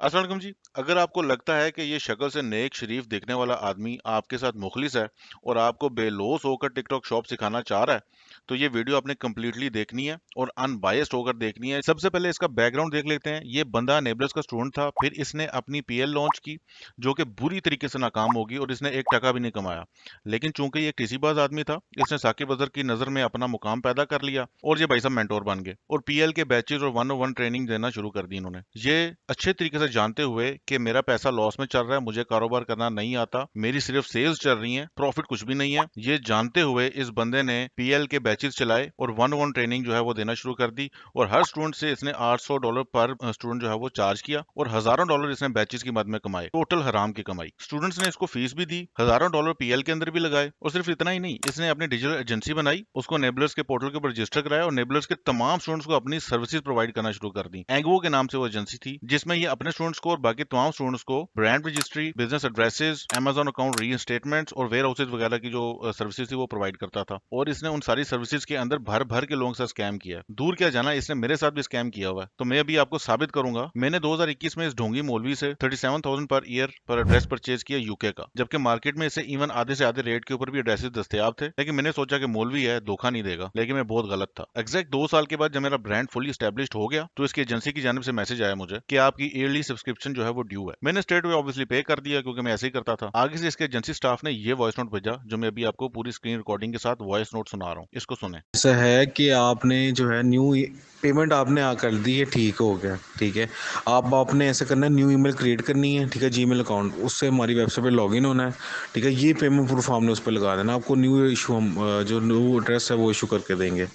अस्सलाम वालेकुम जी। अगर आपको लगता है कि ये शक्ल से नेक शरीफ दिखने वाला आदमी आपके साथ मुखलिस है और आपको बेलौस होकर टिकटॉक शॉप सिखाना चाह रहा है, तो ये वीडियो आपने कम्प्लीटली देखनी है और अनबायस्ड होकर देखनी है। सबसे पहले इसका बैकग्राउंड देख लेते हैं। ये बंदा नेबलस का स्टूडेंट था, फिर इसने अपनी पीएल लॉन्च की जो कि बुरी तरीके से नाकाम होगी और इसने एक टका भी नहीं कमाया। लेकिन चूंकि ये टीसीबाज आदमी था, इसने साकिब अजहर की नजर में अपना मुकाम पैदा कर लिया और ये भाई साहब मेंटोर बन गए और पीएल के बैचेज और 101 ट्रेनिंग देना शुरू कर दी इन्होंने। ये अच्छे तरीके से जानते हुए कि मेरा पैसा लॉस में चल रहा है, मुझे कारोबार करना नहीं आता, मेरी सिर्फ सेल्स चल रही है, प्रॉफिट कुछ भी नहीं है, ये जानते हुए इस बंदे ने पीएल के बैचेस चलाए और 101 ट्रेनिंग जो है वो देना शुरू कर दी। और हर स्टूडेंट से इसने $800 पर स्टूडेंट जो है वो चार्ज किया और हजारों डॉलर इसने बैचेस की मद में कमाए। टोटल हराम की कमाई। स्टूडेंट्स ने इसको फीस भी दी, हजारों डॉलर पीएल के अंदर भी लगाए और सिर्फ इतना ही नहीं, इसने अपनी डिजिटल एजेंसी बनाई, उसको नेबलर्स के पोर्टल के ऊपर रजिस्टर कराया और नेबलर्स के तमाम स्टूडेंट्स को अपनी सर्विसेज प्रोवाइड करना शुरू कर दी। एंगवो के नाम से वो एजेंसी थी, जिसमें ये अपने स्टूडेंट्स को और बाकी तमाम स्टूडेंट्स को brand registry, business addresses, Amazon account reinstatements और वेयर हाउसेज वगैरह की जो सर्विसेज थी वो प्रोवाइड करता था। और इसने उन सारी सर्विसेज के अंदर भर भर के लोगों से स्कैम किया। दूर क्या जाना, इसने मेरे साथ भी स्कैम किया हुआ है। तो मैं अभी आपको साबित करूंगा। मैंने 2021 में इस ढोंगी मौलवी से 37,000 पर ईयर पर एड्रेस परचेज किया यूके का, जबकि मार्केट में इसे इवन आधे से आधे रेट के ऊपर भी एड्रेसेस दस्तयाब थे। लेकिन मैंने सोचा कि मौलवी है, धोखा नहीं देगा, लेकिन मैं बहुत गलत था। एग्जैक्ट 2 साल के बाद जब मेरा ब्रांड फुली स्टैब्लिश्ड हो गया, तो इसकी एजेंसी की जानिब से मैसेज आया मुझे कि आपकी ईयरली सब्सक्रिप्शन जो है वो ड्यू है। मैंने स्ट्रेट वे ऑब्वियसली पे कर दिया, क्योंकि मैं ऐसे ही करता था। आगे से इसके एजेंसी स्टाफ ने ये वॉइस नोट भेजा, जो मैं अभी आपको पूरी स्क्रीन रिकॉर्डिंग के साथ वॉइस नोट सुना रहा हूँ। इसको सुने। ऐसा है कि आपने जो है न्यू पेमेंट आपने कर दी है, ठीक हो गया, ठीक है। आप आपने ऐसा करना है, न्यू ईमेल क्रिएट करनी है, ठीक है, जीमेल अकाउंट, उससे हमारी वेबसाइट पे लॉगिन होना है, ठीक है। ये पेमेंट प्रूफ हमने उस पर लगा देना, आपको न्यू इशू हम जो न्यू एड्रेस है वो इशू करके देंगे।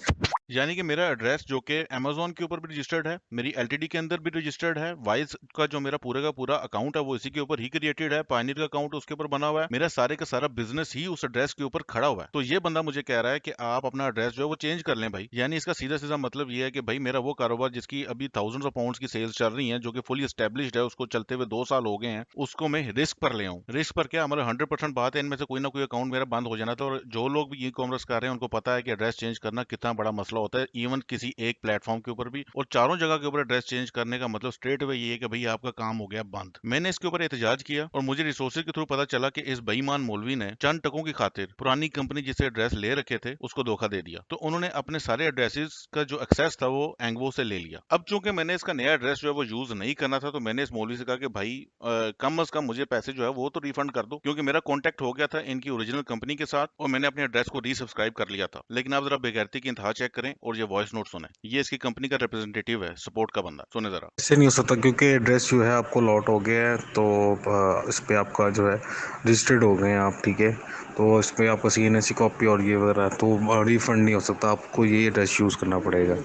यानी कि मेरा एड्रेस जो कि अमेजोन के ऊपर भी रजिस्टर्ड है, मेरी एलटीडी के अंदर भी रजिस्टर्ड है, वाइज का जो मेरा पूरा का पूरा अकाउंट है वो इसी के ऊपर ही क्रिएटेड है, पायनियर का अकाउंट उसके ऊपर बना हुआ है, मेरा सारे का सारा बिजनेस ही उस एड्रेस के ऊपर खड़ा हुआ है। तो ये बंदा मुझे कह रहा है कि आप अपना एड्रेस जो है वो चेंज कर लें भाई। यानी इसका सीधा सीधा मतलब ये है कि भाई मेरा वो कारोबार जिसकी अभी थाउजेंड्स ऑफ पाउंड्स की सेल्स चल रही है, जो कि फुली एस्टेब्लिश्ड है, उसको चलते हुए 2 साल हो गए हैं, उसको मैं रिस्क पर ले आऊं। रिस्क पर क्या, हमारा 100% बात है इनमें से कोई ना कोई अकाउंट मेरा बंद हो जाना था। और जो लोग भी ई कॉमर्स कर रहे हैं उनको पता है कि एड्रेस चेंज करना कितना बड़ा मसला होता है, इवन किसी एक प्लेटफॉर्म के ऊपर भी। और चारों जगह के ऊपर एड्रेस चेंज करने का मतलब स्ट्रेट वे ये है कि भाई आपका काम हो गया बंद। मैंने इसके ऊपर एहतजाज किया और मुझे रिसोर्सेज के थ्रू पता चला कि इस बेईमान मौलवी ने चंद टकों की खातिर पुरानी कंपनी जिसे एड्रेस ले रखे थे उसको धोखा दे दिया। तो उन्होंने अपने सारे एड्रेसेस का जो एक्सेस था वो एंगवो से ले लिया। अब चूंकि मैंने इसका नया एड्रेस जो है वो यूज नहीं करना था, तो मैंने इस मौलवी से कहा कि भाई कम अज कम मुझे पैसे जो है वो तो रिफंड कर दो, क्योंकि मेरा कॉन्टेक्ट हो गया था इनकी ओरिजिनल कंपनी के साथ और मैंने अपने एड्रेस को रीसब्सक्राइब कर लिया था। लेकिन आप जरा बेगैरती की इंतहा चेक करें और ये वॉइस नोट सुने। ये इसकी कंपनी का रिप्रेजेंटेटिव है, सपोर्ट का बंदा। सुने जरा। ऐसे नहीं हो सकता, क्योंकि एड्रेस जो है आपको लॉट हो गया है, तो इस पर आपका जो है रजिस्टर्ड हो गए हैं आप, ठीक है। तो इस पर आपका CNSC कॉपी और ये वगैरह, तो रिफ़ंड नहीं हो सकता, आपको ये एड्रेस यूज़ करना पड़ेगा,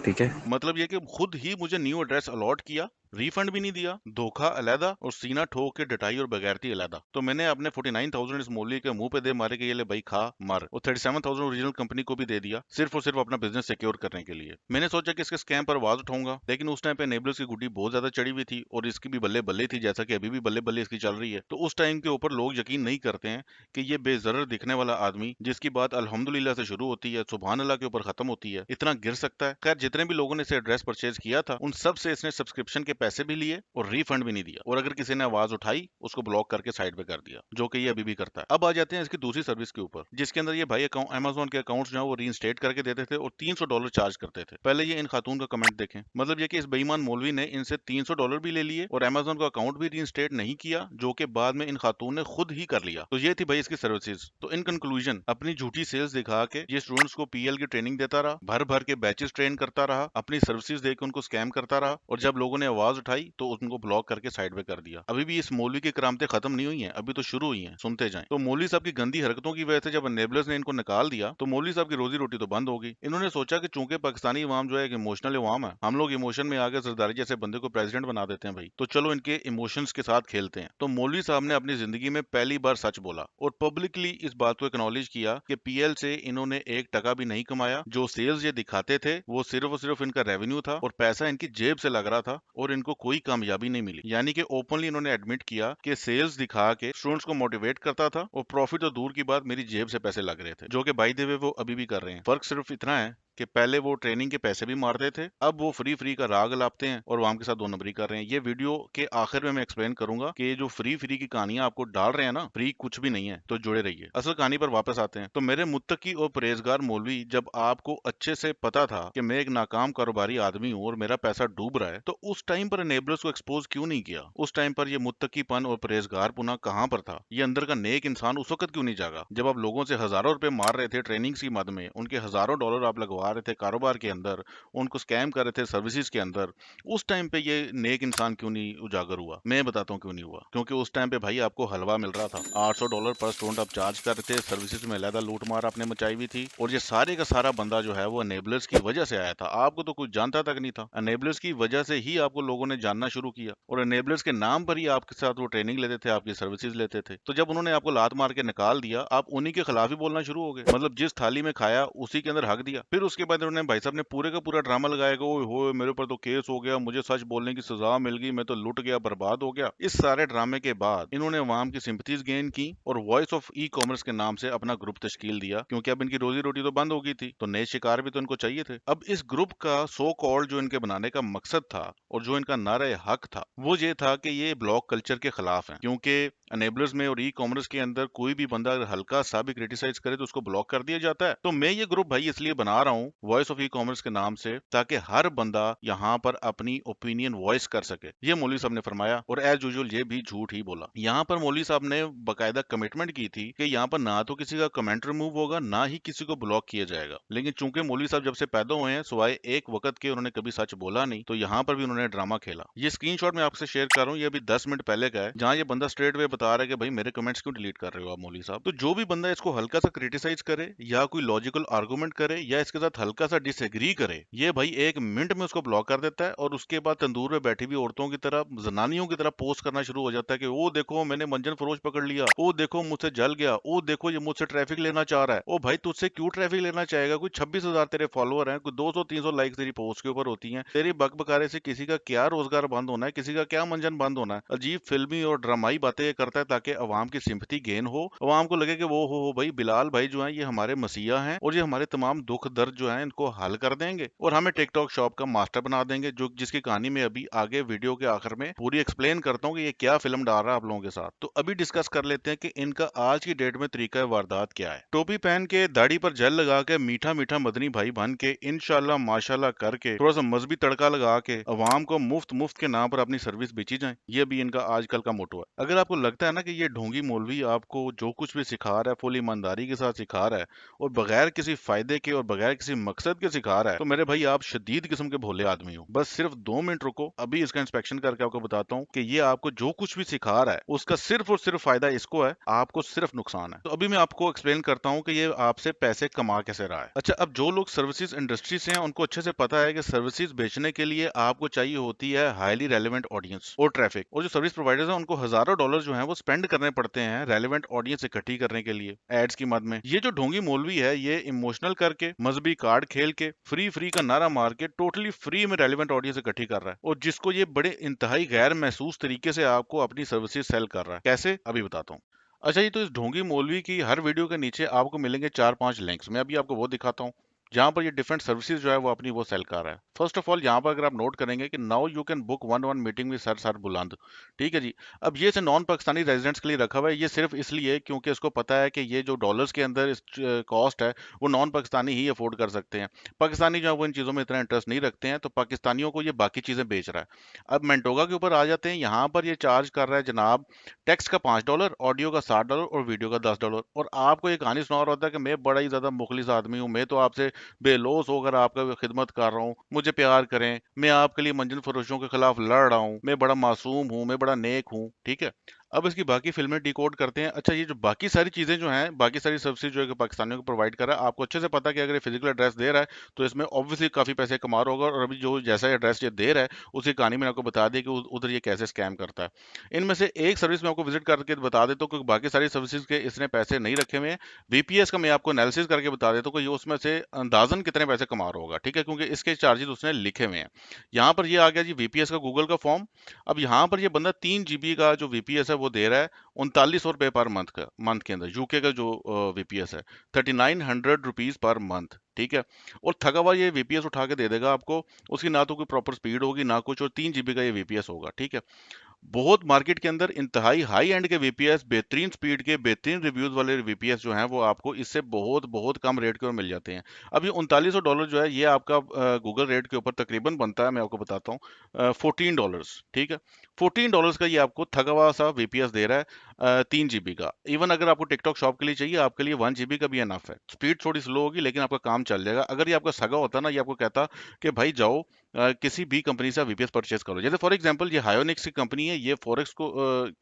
ठीक है। मतलब ये कि खुद ही मुझे न्यू एड्रेस अलॉट किया, रिफंड भी नहीं दिया, धोखा अलहदा और सीना ठोक के डटाई और बगैरती अलहदा। तो मैंने अपने 49,000 इस मौलवी के मुंह पे दे मारे कि ये ले भाई खा मर, और 37,000 ओरिजिनल कंपनी को भी दे दिया, सिर्फ और सिर्फ अपना बिजनेस सिक्योर करने के लिए। मैंने सोचा कि इसके स्कैम पर आवाज उठाऊंगा, लेकिन उस टाइम पे नेबलर्स की गुड्डी बहुत ज्यादा चढ़ी हुई थी और इसकी भी बल्ले बल्ले थी, जैसा कि अभी भी बल्ले बल्ले इसकी चल रही है। तो उस टाइम के ऊपर लोग यकीन नहीं करते हैं कि ये बेजरर दिखने वाला आदमी, जिसकी बात अल्हम्दुलिल्लाह से शुरू होती है, सुबहान अल्लाह के ऊपर खत्म होती है, इतना गिर सकता है। खैर, जितने भी लोगों ने इसे एड्रेस परचेज किया था उन सब से इसने सब्सक्रिप्शन के पैसे भी लिए और रिफंड भी नहीं दिया, और अगर किसी ने आवाज उठाई उसको ब्लॉक करके साइड पे कर दिया, जो कि ये अभी भी करता है। अब आ जाते हैं इसकी दूसरी सर्विस के ऊपर, जिसके अंदर ये भाई अकाउंट अमेजोन के अकाउंट्स जो है वो रीइंस्टेट करके देते थे और $300 चार्ज करते थे। पहले ये इन खातून का कमेंट देखें। मतलब ये कि इस बेईमान मौलवी ने इनसे $300 भी ले लिए और अमेजोन का अकाउंट भी रीइंस्टेट नहीं किया, जो कि बाद में इन खातून ने खुद ही कर लिया। तो ये थी भाई इसकी सर्विसेज। तो इन कंक्लूजन, अपनी झूठी सेल्स दिखा के ये स्टूडेंट्स को पीएल की ट्रेनिंग देता रहा, भर भर के बैचेस ट्रेन करता रहा, अपनी सर्विसेज देकर उनको स्कैम करता रहा, और जब लोगों ने आवाज उठाई तो उनको ब्लॉक करके साइड पे कर दिया। अभी भी इस मौलवी की करामतें खत्म नहीं हुई हैं, अभी तो शुरू हुई हैं, सुनते जाएं। तो मौलवी साहब की गंदी हरकतों की वजह से जब नेबलर्स ने इनको निकाल दिया तो मौलवी साहब की रोजी रोटी तो बंद हो गई। इन्होंने सोचा कि चूंकि पाकिस्तानी अवाम जो है एक इमोशनल अवाम है, हम लोग इमोशन में आगे जरदारी जैसे बंदे को प्रेसिडेंट बना देते हैं भाई, तो चलो इनके इमोशंस के साथ खेलते हैं। तो मौलवी साहब ने अपनी जिंदगी में पहली बार सच बोला और पब्लिकली इस बात को एक्नॉलेज किया कि पीएल से इन्होंने एक टका भी नहीं कमाया। जो सेल्स ये दिखाते थे वो सिर्फ और सिर्फ इनका रेवेन्यू था और पैसा इनकी जेब से लग रहा था और इनको कोई कामयाबी नहीं मिली। यानी कि ओपनली इन्होंने एडमिट किया कि सेल्स दिखा के स्टूडेंट्स को मोटिवेट करता था और प्रॉफिट तो दूर की बात, मेरी जेब से पैसे लग रहे थे, जो कि बाय द वे वो अभी भी कर रहे हैं। फर्क सिर्फ इतना है कि पहले वो ट्रेनिंग के पैसे भी मारते थे, अब वो फ्री फ्री का राग लापते हैं और वाम के साथ 2 नंबरी कर रहे हैं। ये वीडियो के आखिर में मैं एक्सप्लेन करूंगा कि ये जो फ्री फ्री की कहानियां आपको डाल रहे हैं ना, फ्री कुछ भी नहीं है। तो जुड़े रहिए। असल कहानी पर वापस आते हैं। तो मेरे मुत्तकी और परहेजगार मौलवी, जब आपको अच्छे से पता था कि मैं एक नाकाम कारोबारी आदमी हूँ और मेरा पैसा डूब रहा है, तो उस टाइम पर एनेबलर्स को एक्सपोज क्यों नहीं किया? उस टाइम पर ये मुत्तकीपन और परहेजगार पुना कहाँ पर था? ये अंदर का नेक इंसान उस वक्त क्यों नहीं जागा जब आप लोगों से हजारों रुपए मार रहे थे ट्रेनिंग की मद में, उनके हजारों डॉलर आप लगवा रहे थे कारोबार के अंदर, उनको स्कैम कर रहे थे सर्विसेज के अंदर? उस टाइम पे ये नेक इंसान क्यों नहीं उजागर हुआ? मैं बताता हूँ क्यों नहीं हुआ। क्योंकि उस टाइम पे भाई आपको हलवा मिल रहा था, $800 पर स्टूडेंट आप चार्ज कर रहे थे, सर्विसेज में अलहदा लूट मार आपने मचाई हुई थी, और ये सारे का सारा बंदा जो है वो अनेबलर्स की वजह से आया था। आपको तो कुछ जानता तक नहीं था। अनेबलर्स की वजह से ही आपको लोगों ने जानना शुरू किया, और अनेबलर्स के नाम पर ही आपके साथ वो ट्रेनिंग लेते थे, आपकी सर्विसेज लेते थे। तो जब उन्होंने आपको लात मार के निकाल दिया, आप उन्हीं के खिलाफ ही बोलना शुरू हो गए। मतलब जिस थाली में खाया उसी के अंदर हक दिया। फिर उसके बाद उन्होंने भाई साहब ने पूरे का पूरा ड्रामा लगाया कि ओए होए मेरे ऊपर तो केस हो गया, मुझे सच बोलने की सजा मिल गई, मैं तो लुट गया, बर्बाद हो गया। इस सारे ड्रामे के बाद इन्होंने अवाम की सिंपथीज गेन की और वॉइस ऑफ ई कॉमर्स के नाम से अपना ग्रुप तश्कील दिया, क्योंकि अब इनकी रोजी रोटी तो बंद हो गई थी, तो नए शिकार भी तो इनको चाहिए थे। अब इस ग्रुप का सो कॉल्ड जो इनके बनाने का मकसद था और जो इनका नारा हक था, वो ये था कि ये ब्लॉक कल्चर के खिलाफ है। क्योंकि अनेबलर्स में और ई कॉमर्स के अंदर कोई भी बंदा अगर हल्का सा भी क्रिटिसाइज करे तो उसको ब्लॉक कर दिया जाता है। तो मैं ये ग्रुप भाई इसलिए बना रहा हूँ वॉइस ऑफ ई कॉमर्स के नाम से, ताकि हर बंदा यहाँ पर अपनी ओपिनियन वॉइस कर सके। ये मौलवी साहब ने फरमाया, और एज यूजुअल ये भी झूठ ही बोला। यहाँ पर मौलवी साहब ने बाकायदा कमिटमेंट की थी कि यहाँ पर ना तो किसी का कमेंट रिमूव होगा, ना ही किसी को ब्लॉक किया जाएगा। लेकिन चूंकि मौलवी साहब जब से पैदा हुए हैं सिवाय एक वक्त के उन्होंने कभी सच बोला नहीं, तो यहाँ पर भी उन्होंने ड्रामा खेला। ये स्क्रीनशॉट मैं आपसे शेयर कर रहा हूँ, ये अभी 10 मिनट पहले का है, जहाँ ये बंदा स्ट्रेट वे बता रहा है कि भाई मेरे कमेंट्स क्यों डिलीट कर रहे हो आप मौलवी साहब। तो जो भी बंदा इसको हल्का सा क्रिटिसाइज करे या कोई लॉजिकल आर्गूमेंट करे या इसके साथ हल्का सा डिसएग्री करे, ये भाई 1 मिनट में उसको ब्लॉक कर देता है, और उसके बाद तंदूर में बैठी हुई औरतों की तरह, जनानियों की तरह पोस्ट करना शुरू हो जाता है कि ओ देखो मैंने मंजन फरोश पकड़ लिया, ओ देखो मुझसे जल गया, ओ देखो ये मुझसे ट्रैफिक लेना चाह रहा है। ओ भाई तुझसे क्यों ट्रैफिक लेना चाहेगा? कोई 26,000 तेरे फॉलोअर हैं, कोई 200-300 लाइक तेरी पोस्ट के ऊपर होती हैं। तेरी बक बकारे से किसी का क्या रोजगार बंद होना है, किसी का क्या मंजन बंद होना है? अजीब फिल्मी और ड्रामाई बातें ये करता है ताकि अवाम की सिंपथी गेन हो, अवाम को लगे कि वो हो भाई बिलाल भाई जो है ये हमारे मसीहा हैं और ये हमारे तमाम दुख दर्द जो है इनको हल कर देंगे और हमें टिकटॉक शॉप का मास्टर बना देंगे, जो जिसकी कहानी में अभी आगे वीडियो के आखिर में पूरी एक्सप्लेन करता हूँ कि ये क्या फिल्म डाल रहा है आप लोगों के साथ। तो अभी डिस्कस कर लेते हैं कि इनका आज की डेट में तरीका वारदात क्या है। टोपी पहन के, दाढ़ी पर जेल लगा के, मीठा मीठा मदनी भाई बन के, इंशाल्लाह माशाल्लाह करके, थोड़ा सा मजहबी तड़का लगा के अवाम को मुफ्त मुफ्त के नाम पर अपनी सर्विस बेची जाए, ये भी इनका आजकल का मोटो है। अगर आपको लगता है ना कि ये ढोंगी मौलवी आपको जो कुछ भी सिखा रहा है फुल ईमानदारी के साथ सिखा रहा है और बगैर किसी फायदे के और बगैर किसी मकसद के सिखा रहा है, तो मेरे भाई आप शदीद किस्म के भोले आदमी हो। बस सिर्फ 2 मिनट रुको, अभी इसका इंस्पेक्शन करके आपको बताता हूँ कि ये आपको जो कुछ भी सिखा रहा है उसका सिर्फ और सिर्फ फायदा इसको है, आपको सिर्फ नुकसान है। तो अभी मैं आपको एक्सप्लेन करता हूँ कि ये आपसे पैसे कमा कैसे रहा है। अच्छा, अब जो लोग सर्विसेज इंडस्ट्री से हैं उनको अच्छे से पता है कि सर्विसेज बेचने के लिए आपको चाहिए होती है हाईली रेलेवेंट ऑडियंस और ट्रैफिक, और जो सर्विस प्रोवाइडर्स हैं उनको हजारों डॉलर जो है वो स्पेंड करने पड़ते हैं रेलेवेंट ऑडियंस इकट्ठी करने के लिए एड्स की मद में। ये जो ढोंगी मौलवी है ये इमोशनल करके, मजहबी कार्ड खेल के, फ्री फ्री का नारा मार के टोटली फ्री में रेलेवेंट ऑडियंस इकट्ठी कर रहा है, और जिसको ये बड़े इंतहाई गैर महसूस तरीके से आपको अपनी सर्विसेज सेल कर रहा है। कैसे, अभी बताता हूँ। अच्छा जी, तो इस ढोंगी मौलवी की हर वीडियो के नीचे आपको मिलेंगे 4-5 लिंक्स। मैं अभी आपको वो दिखाता हूँ जहां पर ये डिफरेंट सर्विसेज जो है वो अपनी वो सेल कर रहा है। फर्स्ट ऑफ ऑल यहाँ पर अगर आप नोट करेंगे कि now you can book 1-on-1 meeting with sir बुलंद। ठीक है जी। अब ये से नॉन पाकिस्तानी रेजिडेंट्स के लिए रखा हुआ है, ये सिर्फ इसलिए क्योंकि उसको पता है कि ये जो डॉलर्स के अंदर कॉस्ट है वो नॉन पाकिस्तानी ही अफोर्ड कर सकते हैं। पाकिस्तानी जो है वो इन चीज़ों में इतना इंटरेस्ट नहीं रखते हैं, तो पाकिस्तानियों को ये बाकी चीज़ें बेच रहा है। अब मेंटोगा के ऊपर आ जाते हैं। यहाँ पर ये चार्ज कर रहा है जनाब टेक्स्ट का $5, ऑडियो का $60 और वीडियो का $10। और आपको ये कहानी सुना रहा होता है कि मैं बड़ा ही ज्यादा मुखलिस आदमी हूँ, मैं तो आपसे बेलौस होकर आपका खिदमत कर रहा हूँ, मुझे प्यार करें, मैं आपके लिए मंजिल फरोशों के खिलाफ लड़ रहा हूँ, मैं बड़ा मासूम हूँ, मैं बड़ा नेक हूँ। ठीक है। अब इसकी बाकी फिल्में डिकोड करते हैं। अच्छा, ये जो बाकी सारी चीजें जो हैं, बाकी सारी सर्विसेज जो है कि पाकिस्तानियों को प्रोवाइड कर रहा है, आपको अच्छे से पता है कि अगर ये फिजिकल एड्रेस दे रहा है तो इसमें ऑब्वियसली काफी पैसे कमा रहा होगा, और अभी जो जैसा एड्रेस ये दे रहा है उसी कहानी में आपको बता दिया कि उधर ये कैसे स्कैम करता है। इनमें से एक सर्विस में आपको विजिट करके बता देता हूँ, क्योंकि बाकी सारी सर्विसेज के इसने पैसे नहीं रखे हुए हैं। वीपीएस का मैं आपको एनालिसिस करके बता देता हूँ कि ये उसमें से अंदाजन कितने पैसे कमा रहा होगा। ठीक है, क्योंकि इसके चार्जेस उसने लिखे हुए हैं। यहाँ पर ये आ गया जी वीपीएस का गूगल का फॉर्म। अब यहाँ पर ये बंदा 3 GB का जो वीपीएस है वो दे रहा है 3900 रुपये पर मंथ के अंदर। यूके का जो वीपीएस है 3900 रुपीज पर मंथ, ठीक है। और ठगा हुआ ये वीपीएस उठा के दे देगा आपको, उसकी ना तो कोई प्रॉपर स्पीड होगी ना कुछ, और 3 GB का ये वीपीएस होगा, ठीक है। बहुत मार्केट के अंदर इंतहाई हाई एंड के वीपीएस, बेहतरीन स्पीड के, बेहतरीन रिव्यूज वाले वीपीएस जो हैं वो आपको इससे बहुत बहुत कम रेट के ऊपर मिल जाते हैं। अब ये $3900 जो है ये आपका गूगल रेट के ऊपर तकरीबन बनता है, मैं आपको बताता हूँ, $14, ठीक है। $14 का ये आपको ठगा हुआ सा वीपीएस दे रहा है, 3 GB का। इवन अगर आपको टिकटॉक शॉप के लिए चाहिए, आपके लिए 1 GB का भी एनफ है। स्पीड थोड़ी स्लो होगी लेकिन आपका काम चल जाएगा। अगर ये आपका सगा होता ना, ये आपको कहता कि भाई जाओ किसी भी कंपनी से वीपीएस परचेज करो। जैसे फॉर एग्जांपल ये हायोनिक्स की कंपनी है, ये फॉरेक्स को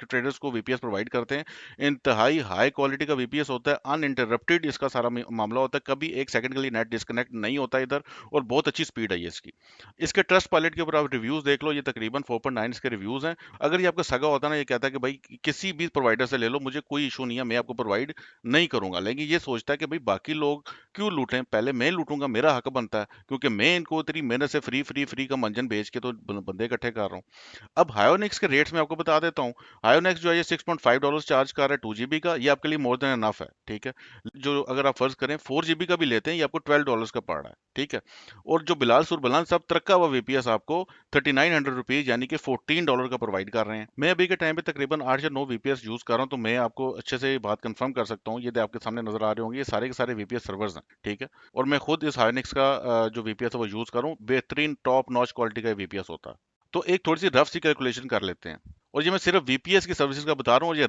ट्रेडर्स को वीपीएस प्रोवाइड करते हैं। इंतहाई हाई क्वालिटी का वीपीएस होता है, अनइंटरप्टेड इसका सारा मामला होता है, कभी एक सेकंड के लिए नेट डिस्कनेक्ट नहीं होता इधर, और बहुत अच्छी स्पीड है ये इसकी। इसके ट्रस्ट पायलट के ऊपर आप रिव्यूज देख लो, ये तकरीबन 4.9 इसके रिव्यूज हैं। अगर ये आपका सगा होता ना, ये कहता है कि भाई किसी भी प्रोवाइडर से ले लो, मुझे कोई इशू नहीं है, मैं आपको प्रोवाइड नहीं करूंगा। लेकिन ये सोचता है कि भाई बाकी लोग क्यों लूटें, पहले मैं लूटूंगा, मेरा हक बनता है, क्योंकि मैं इनको इतनी मेहनत से फ्री फ्री फ्री का मंजन बेच के तो बंदे इकट्ठे कर रहा हूँ। अब हायोनिक्स के रेट्स में आपको बता देता हूँ। हायोनिक्स जो है ये $6.5 चार्ज कर रहा है 2 GB का, ये आपके लिए मोर देन एनफ है, ठीक है। जो अगर आप फर्ज करें 4 GB का भी लेते हैं, ये आपको $12 का पड़ रहा है, ठीक है। और जो बिलाल सुरबलान साहब तरक्का हुआ वीपीएस आपको 3900 रुपीज यानी कि $14 का प्रोवाइड कर रहे हैं। मैं अभी के टाइम पे तकरीबन 8 या 9 वीपीएस यूज कर रहा हूँ, तो मैं आपको अच्छे से ये बात कंफर्म कर सकता हूँ। ये आपके सामने नजर आ रहे होंगे, ये सारे के सारे वीपीएस सर्वर्स हैं, ठीक है। और मैं खुद इस हायोनिक्स का जो वीपीएस है वो यूज करूँ, बेहतरीन टॉप नॉच क्वालिटी का वीपीएस होता है। तो एक थोड़ी सी रफ सी कैलकुलेशन कर लेते हैं। और ये मैं सिर्फ वीपीएस की सर्विसेज का बता रहा हूँ, और ये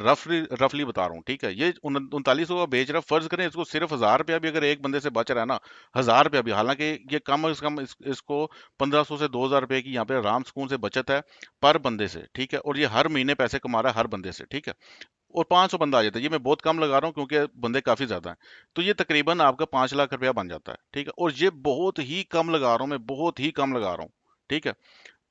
रफली बता रहा हूँ, ठीक है। ये 3900 का बेच रहा है, फर्ज करें इसको सिर्फ 1000 रुपया भी अगर एक बंदे से बच रहा है ना, 1000 रुपया भी, हालांकि ये कम से कम इसको 1500 से 2000 रुपए की यहाँ पे आराम सुकून से बचत है पर बंदे से, ठीक है। और ये हर महीने पैसे कमा रहा है हर बंदे से, ठीक है। और 500 बंदा आ जाता है, ये मैं बहुत कम लगा रहा हूँ क्योंकि बंदे काफी ज्यादा हैं। तो ये तकरीबन आपका 5 लाख रुपया बन जाता है, ठीक है। और ये बहुत ही कम लगा रहा हूँ मैं, बहुत ही कम लगा रहा हूँ, ठीक है।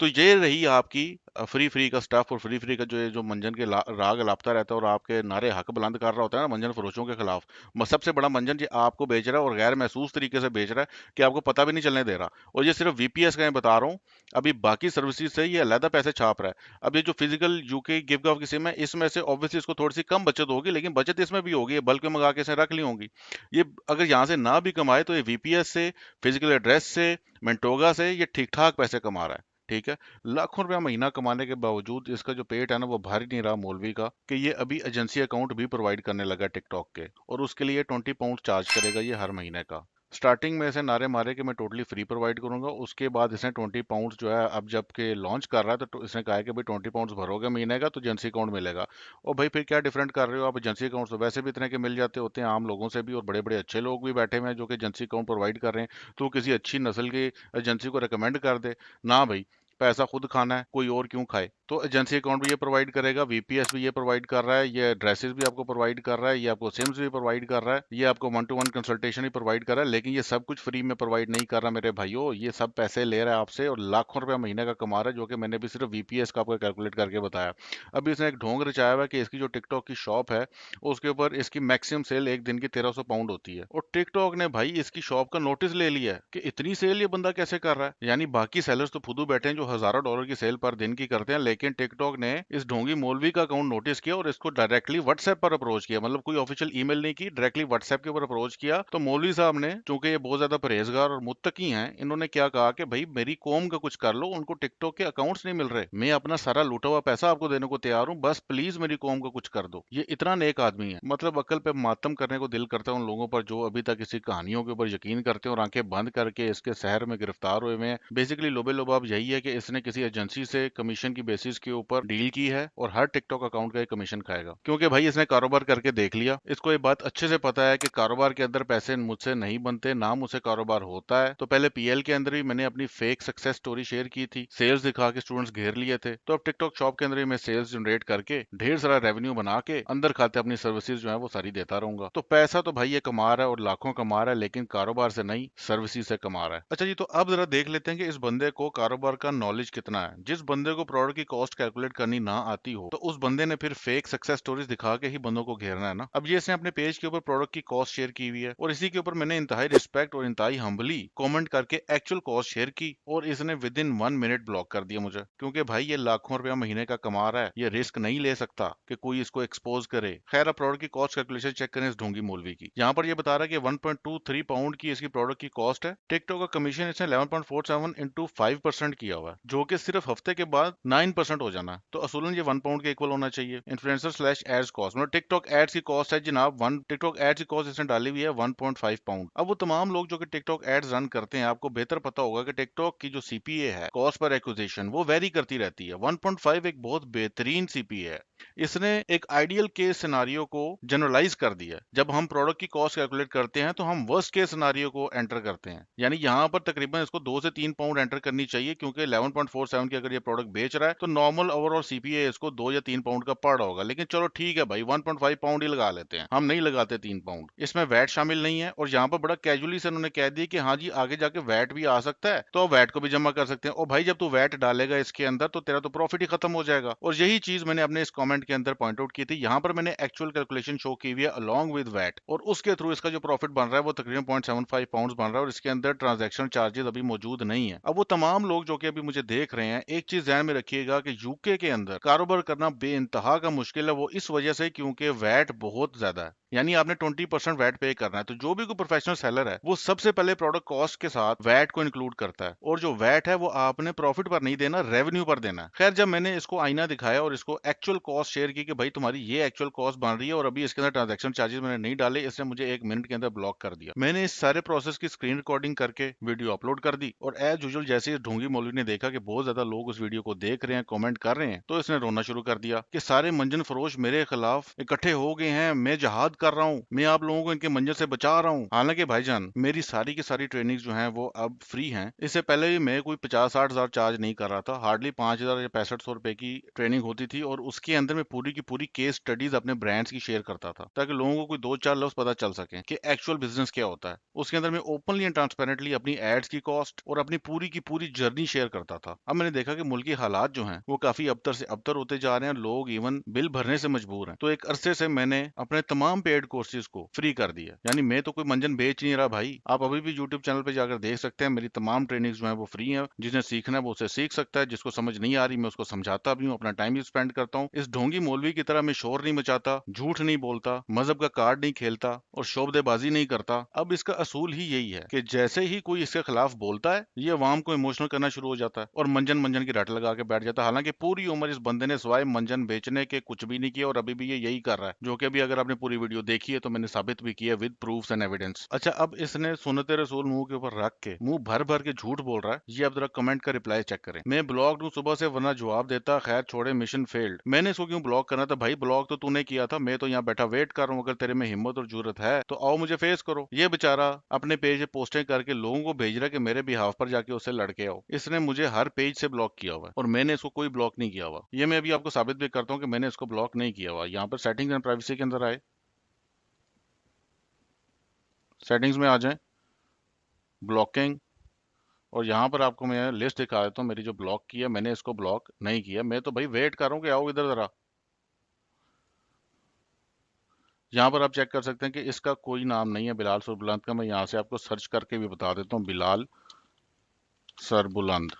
तो ये रही आपकी फ्री फ्री का स्टफ, और फ्री फ्री का जो ये जो मंजन के राग लापता रहता है और आपके नारे हक बुलंद कर रहा होता है ना मंजन फरोशों के खिलाफ। सबसे बड़ा मंजन ये आपको बेच रहा है, और गैर महसूस तरीके से बेच रहा है कि आपको पता भी नहीं चलने दे रहा। और ये सिर्फ वीपीएस का मैं बता रहा हूँ, अभी बाकी सर्विसेज से ये अलहदा पैसे छाप रहा है। अब ये जो फिजिकल यूके गिव की सिम है, इसमें से ऑब्वियसली इसको थोड़ी सी कम बचत होगी, लेकिन बचत इसमें भी होगी, बल्क में मंगा के इसे रख ली होंगी। ये अगर यहाँ से ना भी कमाए तो ये वीपीएस से, फिजिकल एड्रेस से, मेंटोगा से ये ठीक ठाक पैसे कमा रहा है, ठीक है। लाखों रुपया महीना कमाने के बावजूद इसका जो पेट है ना वो भारी नहीं रहा मौलवी का, कि ये अभी एजेंसी अकाउंट भी प्रोवाइड करने लगा टिकटॉक के, और उसके लिए 20 पाउंड चार्ज करेगा ये हर महीने का। स्टार्टिंग में ऐसे नारे मारे कि मैं टोटली फ्री प्रोवाइड करूंगा, उसके बाद इसने 20 पाउंड जो है, अब जब के लॉन्च कर रहा है तो इसने कहा है कि भाई 20 पाउंड भरोगे महीने का तो एजेंसी अकाउंट मिलेगा। और भाई फिर क्या डिफरेंट कर रहे हो आप, एजेंसी अकाउंट तो वैसे भी इतने के मिल जाते होते हैं आम लोगों से भी, और बड़े बड़े अच्छे लोग भी बैठे हुए हैं जो कि एजेंसी अकाउंट प्रोवाइड कर रहे हैं, तो किसी अच्छी नस्ल की एजेंसी को रिकमेंड कर दे ना भाई। पैसा खुद खाना है, कोई और क्यों खाए। तो एजेंसी अकाउंट भी ये प्रोवाइड करेगा, वीपीएस भी ये प्रोवाइड कर रहा है, ये एड्रेसेस भी आपको प्रोवाइड कर रहा है, ये आपको सिम्स भी प्रोवाइड कर रहा है, ये आपको 1-to-1 कंसल्टेशन भी प्रोवाइड कर रहा है। लेकिन ये सब कुछ फ्री में प्रोवाइड नहीं कर रहा मेरे भाइयों, ये सब पैसे ले रहा है आपसे, और लाखों रुपया महीने का कमा रहा है, जो कि मैंने भी सिर्फ वीपीएस का आपको कैलकुलेट करके बताया। अभी इसने एक ढोंग रचाया हुआ है कि इसकी जो टिकटॉक की शॉप है उसके ऊपर इसकी मैक्सिमम सेल एक दिन की 1300 पाउंड होती है, और टिकटॉक ने भाई इसकी शॉप का नोटिस ले लिया है कि इतनी सेल ये बंदा कैसे कर रहा है। यानी बाकी सेलर्स तो फुदू बैठे हैं जो हजारों डॉलर की सेल पर दिन की करते हैं, लेकिन टिकटॉक ने इस ढोंगी मौलवी का अकाउंट नोटिस किया और इसको डायरेक्टली व्हाट्सएप पर अप्रोच किया। मतलब कोई ऑफिशियल ईमेल नहीं की, डायरेक्टली व्हाट्सएप के ऊपर अप्रोच किया। तो मौलवी साहब ने, चूंकि ये बहुत ज्यादा परहेजगार और मुत्तकी हैं, इन्होंने क्या कहा कि भाई मेरी कौम का कुछ कर लो, उनको टिकटॉक के अकाउंट्स नहीं मिल रहे, मैं अपना सारा लूटा हुआ पैसा आपको देने को तैयार हूँ, बस प्लीज मेरी कौम का कुछ कर दो। ये इतना नेक आदमी है, मतलब अकल पे मातम करने को दिल करता है उन लोगों पर जो अभी तक इसी कहानियों के ऊपर यकीन करते हैं और आंखें बंद करके इसके शहर में गिरफ्तार हुए हैं। बेसिकली लोबे लोबाब यही है कि इसने किसी एजेंसी से कमीशन की बेसिस के ऊपर डील की है और हर टिकटॉक अकाउंट का एक कमीशन खाएगा, क्योंकि भाई इसने कारोबार करके देख लिया, इसको ये बात अच्छे से पता है कि कारोबार के अंदर पैसे मुझसे नहीं बनते, ना मुझसे कारोबार होता है। तो पहले पीएल के अंदर भी मैंने अपनी फेक सक्सेस स्टोरी शेयर की थी, सेल्स दिखा के स्टूडेंट्स घेर लिए थे। तो अब टिकटॉक शॉप के अंदर भी मैं सेल्स जनरेट करके ढेर सारा रेवेन्यू बना के अंदर खाते अपनी सर्विसेज जो है वो सारी देता रहूंगा। तो पैसा तो भाई ये कमा रहा है और लाखों कमा रहा है, लेकिन कारोबार से नहीं, सर्विसेज से कमा रहा है। अच्छा जी, तो अब जरा देख लेते हैं कि इस बंदे को कारोबार का नॉलेज कितना है। जिस बंदे को प्रोडक्ट की कॉस्ट कैलकुलेट करनी ना आती हो तो उस बंदे ने फिर फेक सक्सेस स्टोरीज दिखा के ही बंदों को घेरना है ना। अब ये इसने अपने पेज के ऊपर प्रोडक्ट की कॉस्ट शेयर की हुई है और इसी के ऊपर मैंने इंतहाई रिस्पेक्ट और इंतहाई हम्बली कमेंट करके एक्चुअल कॉस्ट शेयर की और इसने विद इन 1 मिनट ब्लॉक कर दिया मुझे, क्योंकि भाई ये लाखों रुपया महीने का कमा रहा है, ये रिस्क नहीं ले सकता कि कोई इसको एक्सपोज करे। खैर, अब प्रोडक्ट की कॉस्ट कैलकुलेशन चेक करें इस ढोंगी मौलवी की। यहाँ पर ये बता रहा है कि 1.23 पाउंड की इसकी प्रोडक्ट की कॉस्ट है। टिकटॉक का कमीशन इसने 11.47 इंटू 5% किया हुआ है, जो कि सिर्फ हफ्ते के बाद 9% हो जाना है। तो असूलन ये 1 पाउंड के इक्वल होना चाहिए। इन्फ्लुएंसर स्लैश एड्स कॉस्ट, मतलब टिकटॉक एड्स की कॉस्ट है जनाब टिकटॉक एड्स की कॉस्ट इसने डाली हुई है 1.5 पाउंड। अब वो तमाम लोग जो कि टिकटॉक एड्स रन करते हैं, आपको बेहतर पता होगा कि टिकटॉक की जो सीपीए है, कॉस्ट पर एक्विजिशन, वो वेरी करती रहती है। 1.5 एक बहुत बेहतरीन सीपीए है। इसने एक आइडियल केस सिनारियो को जनरलाइज कर दिया। जब हम प्रोडक्ट की कॉस्ट कैलकुलेट करते हैं तो हम वर्स्ट केस सिनारियो को एंटर करते हैं, यानी यहाँ पर तकरीबन इसको 2 से 3 पाउंड एंटर करनी चाहिए, क्योंकि 11.47 की अगर ये प्रोडक्ट बेच रहा है तो नॉर्मल ओवरऑल सीपीए इसको 2 या 3 पाउंड का पड़ रहा होगा। लेकिन चलो ठीक है भाई, 1.5 पाउंड ही लगा लेते हैं, हम नहीं लगाते 3 पाउंड। इसमें वैट शामिल नहीं है और यहाँ पर बड़ा कैजुअली से उन्होंने कह दिया कि हाँ जी आगे जाके वैट भी आ सकता है, तो वैट को भी जमा कर सकते हैं। और भाई जब तू वैट डालेगा इसके अंदर तो तेरा तो प्रॉफिट ही खत्म हो जाएगा। और यही चीज मैंने अपने इस कमेंट के अंदर पॉइंट आउट की थी। यहाँ पर मैंने एक्चुअल कैलकुलेशन शो की हुई है अलॉन्ग विद वैट, और उसके थ्रू इसका जो प्रॉफिट बन रहा है वो तकरीबन 0.75 पाउंड बन रहा है और इसके अंदर ट्रांजैक्शन चार्जेस अभी मौजूद नहीं है। अब वो तमाम लोग जो कि अभी मुझे देख रहे हैं, एक चीज ध्यान में रखिएगा कि यूके के अंदर कारोबार करना बेइंतहा का मुश्किल है। वो इस वजह से क्योंकि वैट बहुत ज्यादा है, यानी आपने 20% वैट पे करना है। तो जो भी कोई प्रोफेशनल सेलर है वो सबसे पहले प्रोडक्ट कॉस्ट के साथ वैट को इंक्लूड करता है, और जो वैट है वो आपने प्रॉफिट पर नहीं देना, रेवेन्यू पर देना है। खैर, जब मैंने इसको आईना दिखाया और इसको एक्चुअल कॉस्ट शेयर की कि भाई तुम्हारी ये एक्चुअल कॉस्ट बन रही है और अभी इसके अंदर ट्रांजैक्शन चार्जेस मैंने नहीं डाले, इसने मुझे 1 मिनट के अंदर ब्लॉक कर दिया। मैंने इस सारे प्रोसेस की स्क्रीन रिकॉर्डिंग करके वीडियो अपलोड कर दी, और एज यूजुअल जैसे इस ढोंगी मौलवी ने देखा कि बहुत ज्यादा लोग उस वीडियो को देख रहे हैं, कमेंट कर रहे हैं, तो इसने रोना शुरू कर दिया कि सारे मंजन फरोश मेरे खिलाफ इकट्ठे हो गए हैं, मैं जहाद कर रहा हूँ, मैं आप लोगों को इनके मंजर से बचा रहा हूँ। हालांकि भाईजान मेरी सारी की सारी ट्रेनिंग जो है वो अब फ्री हैं। इससे पहले भी मैं कोई 50-60 हजार चार्ज नहीं कर रहा था, हार्डली 5,000 या 6500 रुपए की ट्रेनिंग होती थी, और उसके अंदर मैं पूरी की पूरी केस स्टडीज अपने ब्रांड्स की शेयर करता था ताकि लोगों को कोई 2-4 लफ्ज पता चल सके कि एक्चुअल बिजनेस क्या होता है। उसके अंदर मैं ओपनली एंड ट्रांसपेरेंटली अपनी एड्स की कॉस्ट और अपनी पूरी की पूरी जर्नी शेयर करता था। अब मैंने देखा कि मुल्क के हालात जो हैं वो काफी अबतर से अबतर होते जा रहे हैं, लोग इवन बिल भरने से मजबूर हैं। तो एक अरसे से मैंने अपने तमाम पेड कोर्सेज को फ्री कर दिया, यानी मैं तो कोई मंजन बेच नहीं रहा भाई। आप अभी भी यूट्यूब चैनल पे जाकर देख सकते हैं, मेरी तमाम ट्रेनिंग जो है वो फ्री है। जिसने सीखना है वो उसे सीख सकता है, जिसको समझ नहीं आ रही मैं उसको समझाता भी हूँ, अपना टाइम भी स्पेंड करता हूँ। इस ढोंगी मौलवी की तरह मैं शोर नहीं मचाता, झूठ नहीं बोलता, मजहब का कार्ड नहीं खेलता और शोबदेबाजी नहीं करता। अब इसका असूल ही यही है कि जैसे ही कोई इसके खिलाफ बोलता है ये अवाम को इमोशनल करना शुरू हो जाता है और मंजन मंजन की रट लगा के बैठ जाता है। हालांकि पूरी उम्र इस बंदे ने सिवाय मंजन बेचने के कुछ भी नहीं किया और अभी भी ये यही कर रहा है, जो कि अभी अगर आपने पूरी वीडियो देखी है तो मैंने साबित भी किया विद प्रूफ्स एंड एविडेंस। अच्छा, अब इसने सुन्नत रसूल मुंह के ऊपर रख के मुंह भर भर के झूठ बोल रहा है। ये अब जरा कमेंट का रिप्लाई चेक करें। मैं ब्लॉक हूँ सुबह से वरना जवाब देता, खैर छोड़े मिशन फेल्ड। मैंने इसको क्यों ब्लॉक करना था भाई, ब्लॉक तो तूने किया था, मैं तो यहाँ बैठा वेट कर रहा हूँ। अगर तेरे में हिम्मत और जरूरत है तो आओ मुझे फेस करो। ये बेचारा अपने पेज पे पोस्टें करके लोगों को भेज रहा है कि मेरे बिहाफ पर जाके उससे लड़के आओ। इसने मुझे हर पेज से ब्लॉक किया हुआ है और मैंने इसको कोई ब्लॉक नहीं किया हुआ। ये मैं अभी आपको साबित भी करता हूँ कि मैंने इसको ब्लॉक नहीं किया हुआ। यहाँ पर सेटिंग्स एंड प्राइवेसी के अंदर आए, सेटिंग्स में आ जाए, ब्लॉकिंग, और यहाँ पर आपको मैं लिस्ट दिखा देता हूँ मेरी जो ब्लॉक की है। मैंने इसको ब्लॉक नहीं किया, मैं तो भाई वेट कर रहा हूँ कि आओ इधर जरा। यहाँ पर आप चेक कर सकते हैं कि इसका कोई नाम नहीं है बिलाल सरबुलंद का। मैं यहाँ से आपको सर्च करके भी बता देता हूँ, बिलाल सरबुलंद।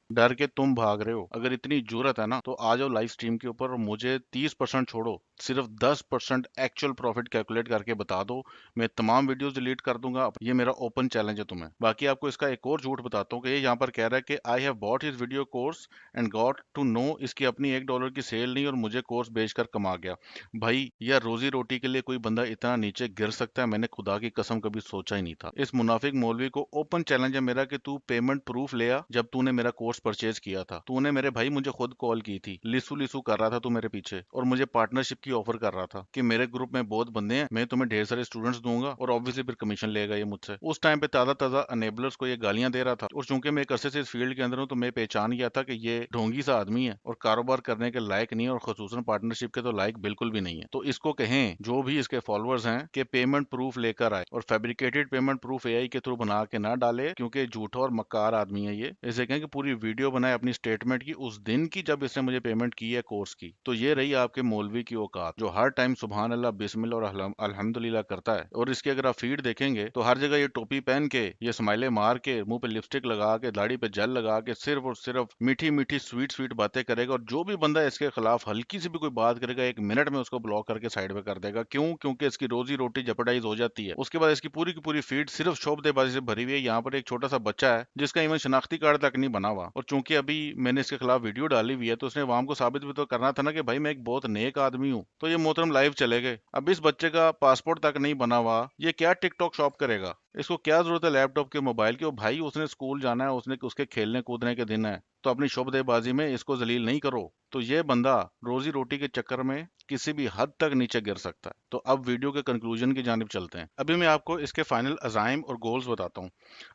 डर के तुम भाग रहे हो, अगर इतनी जरूरत है ना तो आ जाओ लाइव स्ट्रीम के ऊपर और मुझे 30% छोड़ो, सिर्फ 10% एक्चुअल प्रॉफिट कैलकुलेट करके बता दो। मैं तमाम वीडियोस डिलीट कर दूंगा। ये मेरा ओपन चैलेंज है तुम्हें। बाकी आपको इसका एक और झूठ बताता हूँ कि ये यहाँ पर कह रहा है कि I have bought his video course and got to know, इसकी अपनी $1 की सेल नहीं और मुझे कोर्स बेचकर कमा गया। भाई यार, रोजी रोटी के लिए कोई बंदा इतना नीचे गिर सकता है, मैंने खुदा की कसम कभी सोचा ही नहीं था। इस मुनाफिक मौलवी को ओपन चैलेंज है मेरा कि तू पेमेंट प्रूफ ले आ। जब तूने मेरा कोर्स परचेज किया था, तूने मेरे भाई मुझे खुद कॉल की थी, लिसू लिसू कर रहा था तू मेरे पीछे और मुझे पार्टनरशिप की ऑफर कर रहा था कि मेरे ग्रुप में बहुत बंदे हैं, मैं तुम्हें ढेर सारे स्टूडेंट्स दूंगा और ऑब्वियसली फिर कमीशन लेगा ये मुझसे। उस टाइम पे ताजा ताजा अनेबलर्स को ये गालियां दे रहा था, और चूंकि मैं एक अरसे से इस फील्ड के अंदर हूं तो मैं पहचान गया था कि ये ढोंगी सा आदमी है और कारोबार करने के लायक नहीं है, और खसूसन पार्टनरशिप के तो लायक बिल्कुल भी नहीं है। तो इसको कहें जो भी इसके फॉलोअर्स हैं कि पेमेंट प्रूफ लेकर आए, और फैब्रिकेटेड पेमेंट प्रूफ एआई के थ्रू बना के ना डाले, क्योंकि झूठा और मक्कार आदमी है ये। इसे कहें कि पूरी वीडियो बनाई अपनी स्टेटमेंट की उस दिन की जब इसने मुझे पेमेंट की है कोर्स की, तो ये रही आपके मौलवी की औकात, जो हर टाइम सुबहान अल्लाह बिस्मिल्लाह और अल्हम्दुलिल्लाह करता है। और इसकी अगर आप फीड देखेंगे तो हर जगह ये टोपी पहन के, ये स्माइले मार के, मुंह पे लिपस्टिक लगा के, दाढ़ी पे जेल लगा के सिर्फ और सिर्फ मीठी मीठी स्वीट स्वीट बातें करेगा। और जो भी बंदा इसके खिलाफ हल्की सी भी कोई बात करेगा, 1 मिनट में उसको ब्लॉक करके साइड में कर देगा। क्यों? क्योंकि इसकी रोजी रोटी जेपरडाइज हो जाती है। उसके बाद इसकी पूरी की पूरी फीड सिर्फ शोबदेबाजी से भरी हुई है। यहाँ पर एक छोटा सा बच्चा है जिसका इवन शनाख्ती कार्ड तक नहीं बना हुआ, और चूंकि अभी मैंने इसके खिलाफ वीडियो डाली हुई है तो उसने वहां को साबित भी तो करना था ना कि भाई मैं एक बहुत नेक आदमी हूँ। तो ये मोहतरम लाइव चले गए। अब इस बच्चे का पासपोर्ट तक नहीं बना हुआ, ये क्या टिकटॉक शॉप करेगा? इसको क्या जरूरत है लैपटॉप के, मोबाइल की? और भाई उसने स्कूल जाना है, उसने उसके खेलने कूदने के दिन है, तो अपनी शोबदेबाजी में इसको जलील नहीं करो। तो ये बंदा रोजी रोटी के चक्कर में किसी भी हद तक नीचे गिर सकता है। तो अब वीडियो के कंक्लूजन की जानिब चलते हैं। अभी मैं आपको इसके फाइनल अजाइम और गोल्स बताता हूँ।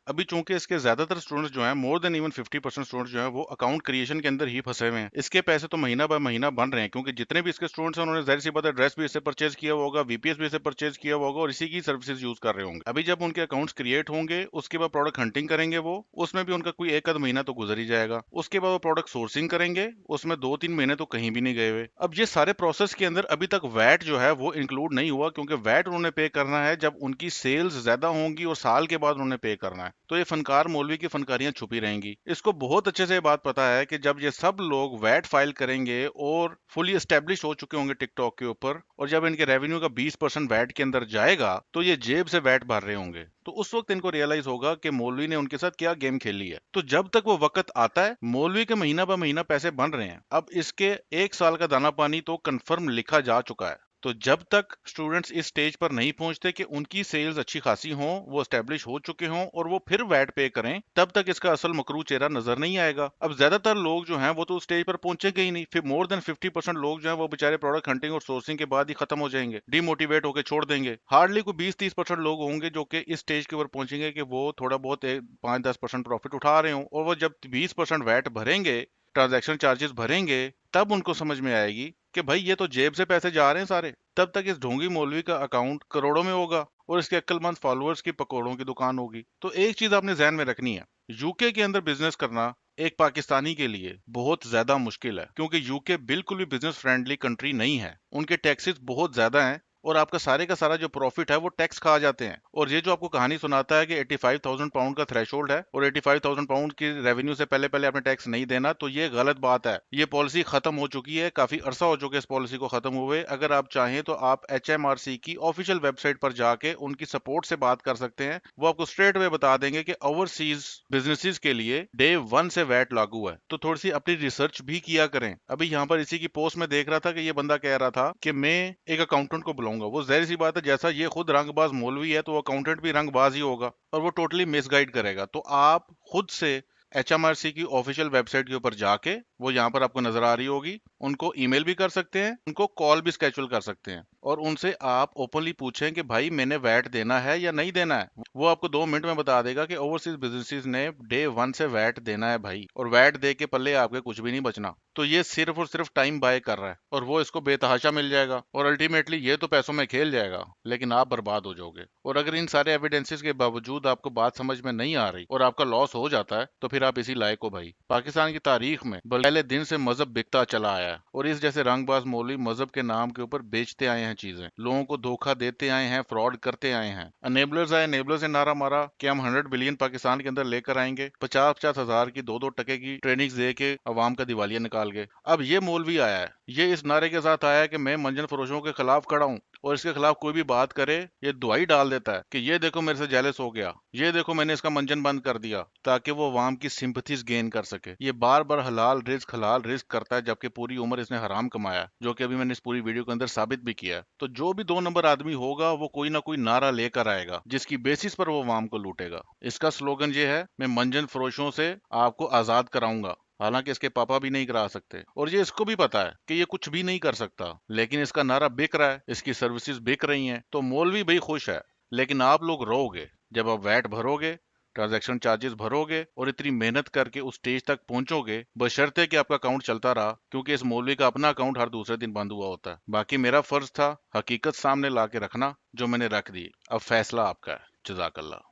अभी चूंकि इसके ज्यादातर स्टूडेंट्स जो हैं, मोर देन इवन 50% स्टूडेंट्स जो हैं वो अकाउंट क्रिएशन के अंदर ही फंसे हुए हैं। इसके पैसे तो महीना बाय महीना बन रहे हैं, क्योंकि जितने भी इसके स्टूडेंट्स हैं उन्होंने जाहिर सी बात है ड्रेस भी इससे परचेज किया हुआ होगा, वीपीएस भी इससे परचेज किया हुआ होगा, और इसी की सर्विसेज यूज कर रहे होंगे। अभी जब उनके अकाउंट्स क्रिएट होंगे, उसके बाद प्रोडक्ट हंटिंग करेंगे वो, उसमें भी उनका कोई एक आध महीना तो गुजर ही जाएगा। उसके बाद वो प्रोडक्ट सोर्सिंग करेंगे, उसमें 2-3 महीने तो कहीं भी नहीं गए हुए। अब ये सारे प्रोसेस के अंदर अभी तक वैट जो है वो इंक्लूड नहीं हुआ, क्योंकि वैट उन्होंने पे करना है जब उनकी सेल्स ज्यादा होंगी और साल के बाद उन्होंने पे करना है। तो ये फनकार मौलवी की फनकारियां छुपी रहेंगी। इसको बहुत अच्छे से ये बात पता है कि जब ये सब लोग वैट फाइल करेंगे और फुली एस्टेब्लिश हो चुके होंगे टिकटॉक के ऊपर, और जब इनके रेवेन्यू का 20% वैट के अंदर जाएगा, तो ये जेब से वैट भर रहे होंगे। तो उस वक्त इनको रियलाइज होगा कि मौलवी ने उनके साथ क्या गेम खेली है। तो जब तक वो वक्त आता है, मौलवी के महीना ब महीना पैसे बन रहे हैं। अब इसके 1 साल का दाना पानी तो कंफर्म लिखा जा चुका है। तो जब तक स्टूडेंट्स इस स्टेज पर नहीं पहुंचते कि उनकी सेल्स अच्छी खासी हों, वो एस्टेब्लिश हो चुके हों और वो फिर वैट पे करें, तब तक इसका असल मकरू चेहरा नजर नहीं आएगा। अब ज्यादातर लोग जो हैं वो तो स्टेज पर पहुंचेंगे ही नहीं। फिर मोर देन 50% लोग जो हैं वो बेचारे प्रोडक्ट हंटिंग और सोर्सिंग के बाद ही खत्म हो जाएंगे, डिमोटिवेट होकर छोड़ देंगे। हार्डली कोई 20-30% लोग होंगे जो कि इस स्टेज के ऊपर पहुंचेंगे कि वो थोड़ा बहुत 5-10% प्रॉफिट उठा रहे हों, और वो जब 20% वैट भरेंगे, ट्रांजैक्शन चार्जेस भरेंगे, तब उनको समझ में आएगी कि भाई ये तो जेब से पैसे जा रहे हैं सारे। तब तक इस ढोंगी मौलवी का अकाउंट करोड़ों में होगा और इसके अक्लमंद फॉलोअर्स की पकौड़ों की दुकान होगी। तो एक चीज आपने ध्यान में रखनी है, यूके के अंदर बिजनेस करना एक पाकिस्तानी के लिए बहुत ज्यादा मुश्किल है, क्योंकि यूके बिल्कुल भी बिजनेस फ्रेंडली कंट्री नहीं है। उनके टैक्सेस बहुत ज्यादा हैं और आपका सारे का सारा जो प्रॉफिट है वो टैक्स खा जाते हैं। और ये जो आपको कहानी सुनाता है कि 85,000 पाउंड का थ्रेशोल्ड है और 85,000 पाउंड की रेवेन्यू से पहले पहले आपने टैक्स नहीं देना, तो ये गलत बात है। ये पॉलिसी खत्म हो चुकी है, काफी अरसा हो चुका है इस पॉलिसी को खत्म हुए। अगर आप चाहें तो आप HMRC की ऑफिशियल वेबसाइट पर जाके उनकी सपोर्ट से बात कर सकते हैं। वो आपको स्ट्रेट वे बता देंगे कि ओवरसीज बिजनेसेस के लिए डे 1 से वैट लागू है। तो थोड़ी सी अपनी रिसर्च भी किया करें। अभी यहाँ पर इसी की पोस्ट में देख रहा था कि ये बंदा कह रहा था कि मैं एक अकाउंटेंट को बुलाऊंगा। वो जाहिर सी बात है, जैसा ये खुद रंगबाज मौलवी है तो वो अकाउंटेंट भी रंगबाज ही होगा और वो टोटली मिसगाइड करेगा। तो आप खुद से HMRC की ऑफिशियल वेबसाइट के ऊपर जाके, वो यहाँ पर आपको नजर आ रही होगी, उनको ईमेल भी कर सकते हैं, उनको कॉल भी स्केड्यूल कर सकते हैं और उनसे आप ओपनली पूछें कि भाई मैंने वैट देना है या नहीं देना है। वो आपको 2 मिनट में बता देगा कि ओवरसीज बिजनेसेस ने डे 1 से वैट देना है भाई, और वैट दे के पल्ले आपके कुछ भी नहीं बचना। तो ये सिर्फ और सिर्फ टाइम बाय कर रहा है और वो इसको बेतहाशा मिल जाएगा और अल्टीमेटली ये तो पैसों में खेल जाएगा, लेकिन आप बर्बाद हो जाओगे। और अगर इन सारे एविडेंसेस के बावजूद आपको बात समझ में नहीं आ रही और आपका लॉस हो जाता है, तो फिर आप इसी लायक हो भाई। पाकिस्तान की तारीख में पहले दिन से मजहब बिकता चला आया है और इस जैसे रंगबाज मौलवी मजहब के नाम के ऊपर बेचते आए हैं चीजें, लोगों को धोखा देते आए हैं, फ्रॉड करते आए हैं। अनेबलर्स आए, अनेबलर्स ने नारा मारा कि हम 100 बिलियन पाकिस्तान के अंदर लेकर आएंगे, 50-50 हजार की 2-2 टके की ट्रेनिंग्स दे के अवाम का दिवालिया निकाल गए। अब ये मौलवी आया है, ये इस नारे के साथ आया है कि मैं मंजन फरोशों के खिलाफ खड़ा हूँ, और इसके खिलाफ कोई भी बात करे ये दुआई डाल देता है कि ये देखो मेरे से जेलस हो गया, ये देखो मैंने इसका मंजन बंद कर दिया, ताकि वो अवाम की सिंपथीज गेन कर सके। ये बार बार हलाल रिस्क करता है, जबकि पूरी उम्र इसने हराम कमाया, जो कि अभी मैंने इस पूरी वीडियो के अंदर साबित भी किया है। तो जो भी 2 नंबर आदमी होगा वो कोई ना कोई नारा लेकर आएगा जिसकी बेसिस पर वो अवाम को लूटेगा। इसका स्लोगन ये है, मैं मंजन फरोशों से आपको आजाद कराऊंगा। हालांकि इसके पापा भी नहीं करा सकते और ये इसको भी पता है कि ये कुछ भी नहीं कर सकता, लेकिन इसका नारा बिक रहा है, इसकी सर्विसेज बिक रही हैं, तो मौलवी भाई खुश है। लेकिन आप लोग रोओगे जब आप वैट भरोगे, ट्रांजैक्शन चार्जेस भरोगे और इतनी मेहनत करके उस स्टेज तक पहुंचोगे, बशर्ते कि आपका अकाउंट चलता रहा, क्योंकि इस मौलवी का अपना अकाउंट हर दूसरे दिन बंद हुआ होता है। बाकी मेरा फर्ज था हकीकत सामने ला के रखना, जो मैंने रख दी। अब फैसला आपका है। जज़ाकल्लाह।